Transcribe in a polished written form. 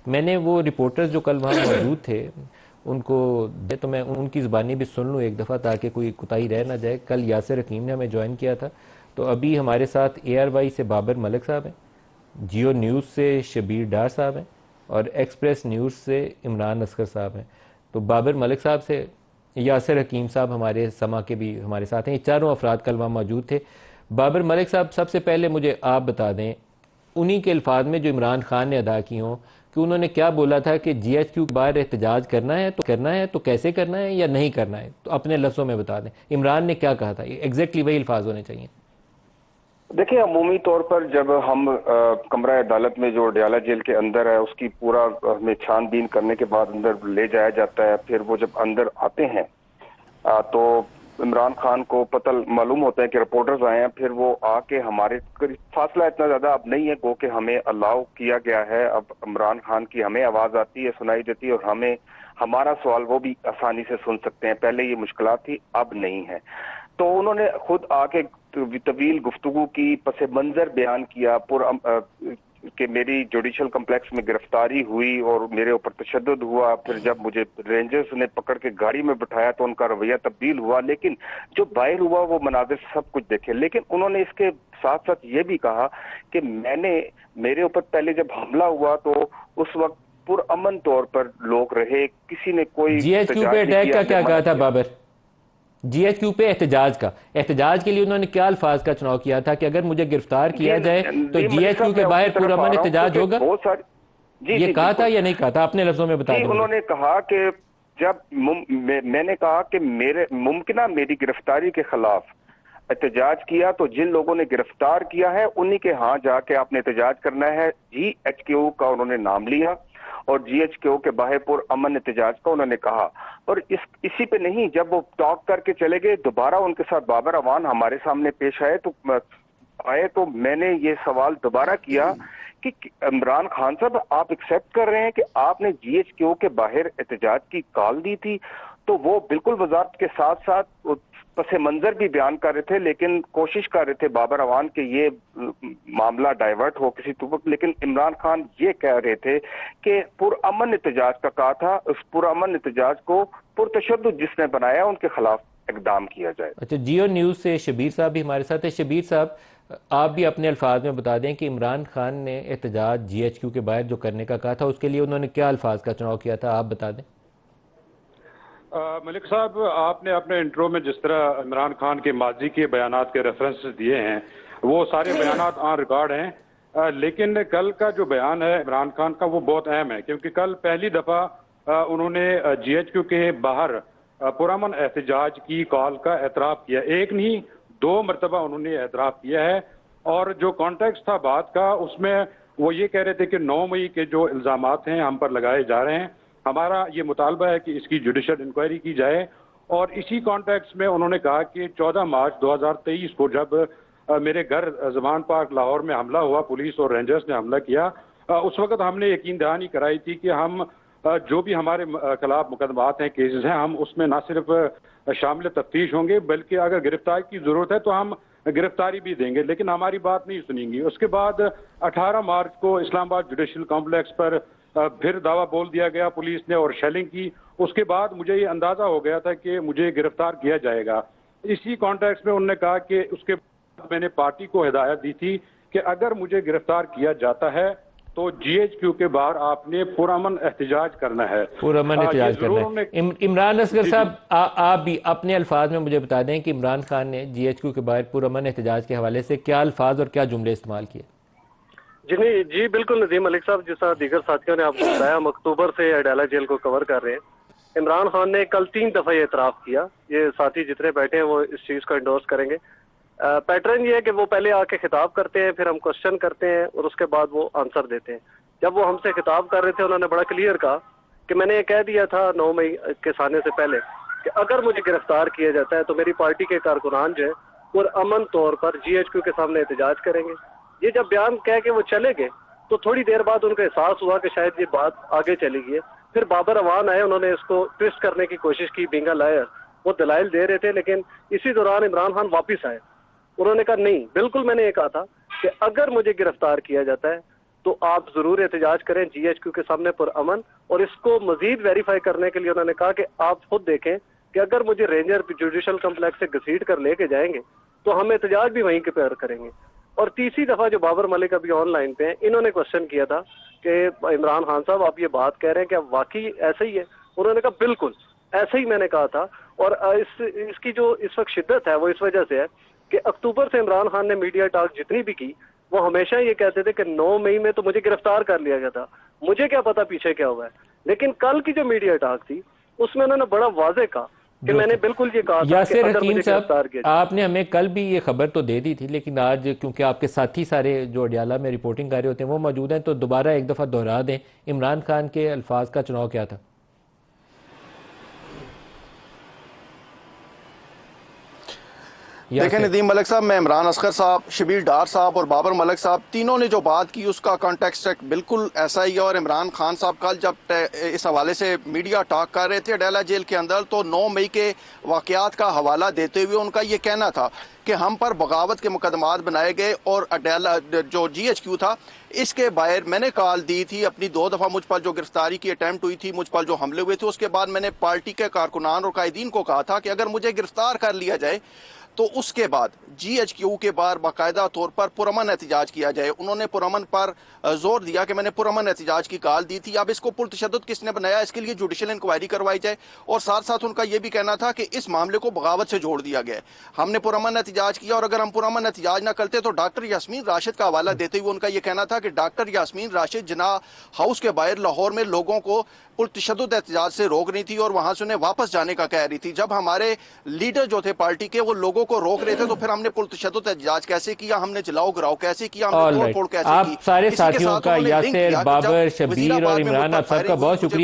मैंने वो रिपोर्टर्स जो कल वहाँ मौजूद थे उनको तो मैं उनकी ज़बानी भी सुन लूँ एक दफ़ा, ताकि कोई कुताही रह ना जाए। कल यासिर हकीम ने हमें ज्वाइन किया था, तो अभी हमारे साथ ARY से बाबर मलिक साहब हैं, जियो न्यूज़ से शबीर डार साहब हैं, और एक्सप्रेस न्यूज़ से इमरान असगर साहब हैं। तो बाबर मलिक साहब से यासिर हकीम साहब हमारे समा के भी हमारे साथ हैं। ये चारों अफराद कल वहाँ मौजूद थे। बाबर मलिक साहब, सबसे पहले मुझे आप बता दें उन्हीं के अल्फाज में जो इमरान खान ने अदा की हों, कि उन्होंने क्या बोला था कि GHQ के बाहर एहतजाज करना है तो कैसे करना है या नहीं करना है, तो अपने लफ्ज़ों में बता दें इमरान ने क्या कहा था। एग्जैक्टली वही अल्फाज होने चाहिए। देखिए, अमूमी तौर पर जब हम कमरा अदालत में जो अडयाला जेल के अंदर है उसकी पूरा हमें छानबीन करने के बाद अंदर ले जाया जाता है, फिर वो जब अंदर आते हैं तो इमरान खान को पता मालूम होता है कि रिपोर्टर्स आए हैं, फिर वो आके हमारे फासला इतना ज्यादा अब नहीं है गो कि हमें अलाउ किया गया है। अब इमरान खान की हमें आवाज आती है, सुनाई देती है, और हमें हमारा सवाल वो भी आसानी से सुन सकते हैं। पहले ये मुश्किलात थी, अब नहीं है। तो उन्होंने खुद आके तवील गुफ्तगू की, पस मंजर बयान किया कि मेरी जुडिशल कम्प्लेक्स में गिरफ्तारी हुई और मेरे ऊपर तशद्दुद हुआ। फिर जब मुझे रेंजर्स ने पकड़ के गाड़ी में बिठाया तो उनका रवैया तब्दील हुआ, लेकिन जो बाहर हुआ वो मनाजिर सब कुछ देखे। लेकिन उन्होंने इसके साथ साथ ये भी कहा कि मेरे ऊपर पहले जब हमला हुआ तो उस वक्त पुरअमन तौर पर लोग रहे, किसी ने कोई GHQ पे अटैक का क्या कहा था बाबर? GHQ पे एहतजाज के लिए उन्होंने क्या अल्फाज का चुनाव किया था कि अगर मुझे गिरफ्तार किया जाए तो GHQ के बाहर पुरअमन एहतजाज होगा? बहुत सारी ये कहा था या नहीं कहा था? अपने लफ्जों में बता दें। उन्होंने कहा कि जब मैंने कहा कि मेरी गिरफ्तारी के खिलाफ एहतजाज किया तो जिन लोगों ने गिरफ्तार किया है उन्हीं के यहाँ जाके आपने एहतजाज करना है। GHQ का उन्होंने नाम लिया और GHQ के बाहर पुरअमन एहतजाज का उन्होंने कहा। और इसी पे नहीं, जब वो टॉक करके चले गए, दोबारा उनके साथ बाबर अवान हमारे सामने पेश आए तो मैंने ये सवाल दोबारा किया कि इमरान खान साहब, आप एक्सेप्ट कर रहे हैं कि आपने GHQ के बाहर एहतजाज की कॉल दी थी? तो वो बिल्कुल वजारत के साथ साथ पस मंजर भी बयान कर रहे थे, लेकिन कोशिश कर रहे थे बाबर अवान के ये मामला डाइवर्ट हो किसी तरफ। लेकिन इमरान खान ये कह रहे थे कि पुरअमन एहतजाज का कहा था, उस पुरअमन एहतजाज को पुरतशद्दुद जिसने बनाया उनके खिलाफ इकदाम किया जाए। अच्छा, जियो न्यूज़ से शबीर साहब भी हमारे साथ है। शबीर साहब, आप भी अपने अल्फाज में बता दें कि इमरान खान ने एहतजाज GHQ के बाहर जो करने का कहा था उसके लिए उन्होंने क्या अल्फाज का चुनाव किया था, आप बता दें। मलिक साहब, आपने अपने इंट्रो में जिस तरह इमरान खान के माजी के बयानात के रेफरेंसेस दिए हैं वो सारे बयानात ऑन रिकॉर्ड हैं, लेकिन कल का जो बयान है इमरान खान का वो बहुत अहम है, क्योंकि कल पहली दफा उन्होंने GHQ के बाहर पुरअमन एहतजाज की कॉल का एतराफ़ किया। एक नहीं, 2 मरतबा उन्होंने एतराफ़ किया है। और जो कॉन्टेक्स्ट था बात का, उसमें वो ये कह रहे थे कि 9 मई के जो इल्ज़ामात हैं हम पर लगाए जा रहे हैं, हमारा ये मुतालबा है कि इसकी जुडिशल इंक्वायरी की जाए। और इसी कॉन्टेक्स्ट में उन्होंने कहा कि 14 मार्च 2023 को जब मेरे घर ज़मान पार्क लाहौर में हमला हुआ, पुलिस और रेंजर्स ने हमला किया, उस वक्त हमने यकीन दहानी कराई थी कि हम जो भी हमारे खिलाफ मुकदमात हैं, केसेस हैं, हम उसमें ना सिर्फ शामिल तफ्तीश होंगे बल्कि अगर गिरफ्तारी की जरूरत है तो हम गिरफ्तारी भी देंगे, लेकिन हमारी बात नहीं सुनेंगी। उसके बाद 18 मार्च को इस्लामाबाद जुडिशल कॉम्प्लेक्स पर फिर दावा बोल दिया गया पुलिस ने और शेलिंग की। उसके बाद मुझे ये अंदाजा हो गया था कि मुझे गिरफ्तार किया जाएगा। इसी कॉन्टेक्स्ट में उन्होंने कहा कि उसके बाद मैंने पार्टी को हिदायत दी थी कि अगर मुझे गिरफ्तार किया जाता है तो GHQ के बाहर आपने पुरअमन एहतजाज करना है, पुरअमन एहतजाज करना है। इमरान असगर साहब, आप भी अपने अल्फाज में मुझे बता दें कि इमरान खान ने GHQ के बाहर पुरअमन एहतजाज के हवाले से क्या अल्फाज और क्या जुमले इस्तेमाल किए? जी बिल्कुल नदीम मलिक साहब, जिस तरह दीगर साथियों ने आपको बताया, हम अक्टूबर से अडयाला जेल को कवर कर रहे हैं। इमरान खान ने कल 3 दफा ये एतराफ़ किया। ये साथी जितने बैठे हैं वो इस चीज को एंडोर्स करेंगे। पैटर्न ये है कि वो पहले आके खिताब करते हैं, फिर हम क्वेश्चन करते हैं और उसके बाद वो आंसर देते हैं। जब वो हमसे खिताब कर रहे थे उन्होंने बड़ा क्लियर कहा कि मैंने ये कह दिया था 9 मई के सामने से पहले कि अगर मुझे गिरफ्तार किया जाता है तो मेरी पार्टी के कारकुनान जो है पुरअमन तौर पर GHQ के सामने एहतजाज करेंगे। ये जब बयान कह के वो चले गए तो थोड़ी देर बाद उनको एहसास हुआ कि शायद ये बात आगे चली गई है। फिर बाबर अवान आए, उन्होंने इसको ट्विस्ट करने की कोशिश की, बीइंग अ लायर। वो दलाइल दे रहे थे, लेकिन इसी दौरान इमरान खान वापिस आए। उन्होंने कहा नहीं, बिल्कुल मैंने ये कहा था कि अगर मुझे गिरफ्तार किया जाता है तो आप जरूर एहतजाज करें GHQ के सामने पुरअमन। और इसको मजीद वेरीफाई करने के लिए उन्होंने कहा कि आप खुद देखें कि अगर मुझे रेंजर जुडिशल कम्प्लेक्स से घसीट कर लेके जाएंगे तो हम एहतजाज भी वहीं के पर करेंगे। और तीसरी दफा जो बाबर मलिक अभी ऑनलाइन पे हैं, इन्होंने क्वेश्चन किया था कि इमरान खान साहब आप ये बात कह रहे हैं क्या वाकई ऐसा ही है? उन्होंने कहा बिल्कुल ऐसा ही मैंने कहा था। और इसकी जो इस वक्त शिद्दत है वो इस वजह से है कि अक्टूबर से इमरान खान ने मीडिया टॉक जितनी भी की, वो हमेशा ये कहते थे कि 9 मई में तो मुझे गिरफ्तार कर लिया गया था, मुझे क्या पता पीछे क्या हुआ है। लेकिन कल की जो मीडिया टॉक थी उसमें उन्होंने बड़ा वाजे कहा कि मैंने बिल्कुल ये कहा था यासिर कि अगर हकीम मुझे साहब, गिरफ्तार किया आपने हमें कल भी ये खबर तो दे दी थी, लेकिन आज क्योंकि आपके साथी सारे जो अडियाला में रिपोर्टिंग कर रहे होते हैं वो मौजूद हैं, तो दोबारा एक दफा दोहरा दें इमरान खान के अल्फाज का चुनाव क्या था? देखें नदीम मलिक साहब, मैं इमरान असगर साहब, शबीर डार साहब और बाबर मलिक साहब तीनों ने जो बात की उसका कॉन्टेक्स्ट बिल्कुल ऐसा ही है। और इमरान खान साहब कल जब इस हवाले से मीडिया टॉक कर रहे थे अडेला जेल के अंदर, तो 9 मई के वाकयात का हवाला देते हुए उनका ये कहना था कि हम पर बगावत के मुकदमात बनाए गए और अडेला जो GHQ था इसके बाहर मैंने कॉल दी थी अपनी 2 दफा मुझ पर जो गिरफ्तारी की अटेम्प्ट हुई थी, मुझ पर जो हमले हुए थे, उसके बाद मैंने पार्टी के कारकुनान और कायदीन को कहा था कि अगर मुझे गिरफ्तार कर लिया जाए तो उसके बाद GHQ के बाहर बाकायदा तौर पर पुरअमन एहतजाज किया जाए। उन्होंने पुरअमन पर जोर दिया कि मैंने पुरअमन एहतजाज की कॉल दी थी। अब इसको पुरतशद्दुद किसने बनाया, इसके लिए जुडिशल इंक्वायरी करवाई जाए। और साथ साथ उनका यह भी कहना था कि इस मामले को बगावत से जोड़ दिया गया। हमने पुरअमन एहतजाज किया और अगर हम पुरअमन एहतजाज ना करते तो डॉक्टर यास्मीन राशिद का हवाला देते हुए उनका यह कहना था कि डॉक्टर यास्मीन राशिद जिन्ना हाउस के बाहर लाहौर में लोगों को पुरतशद्दुद एहतजाज से रोक रही थी और वहां से उन्हें वापस जाने का कह रही थी। जब हमारे लीडर जो थे पार्टी के वो लोगों को रोक रहे थे तो फिर हमने पुरतशद्दुद एहतजाज कैसे किया, हमने जलाओ गिराओ कैसे किया, हमने तोड़ फोड़ कैसे की। आप सारे साथियों का, यासिर, बाबर, शबीर और इमरान, आप सबका बहुत शुक्रिया।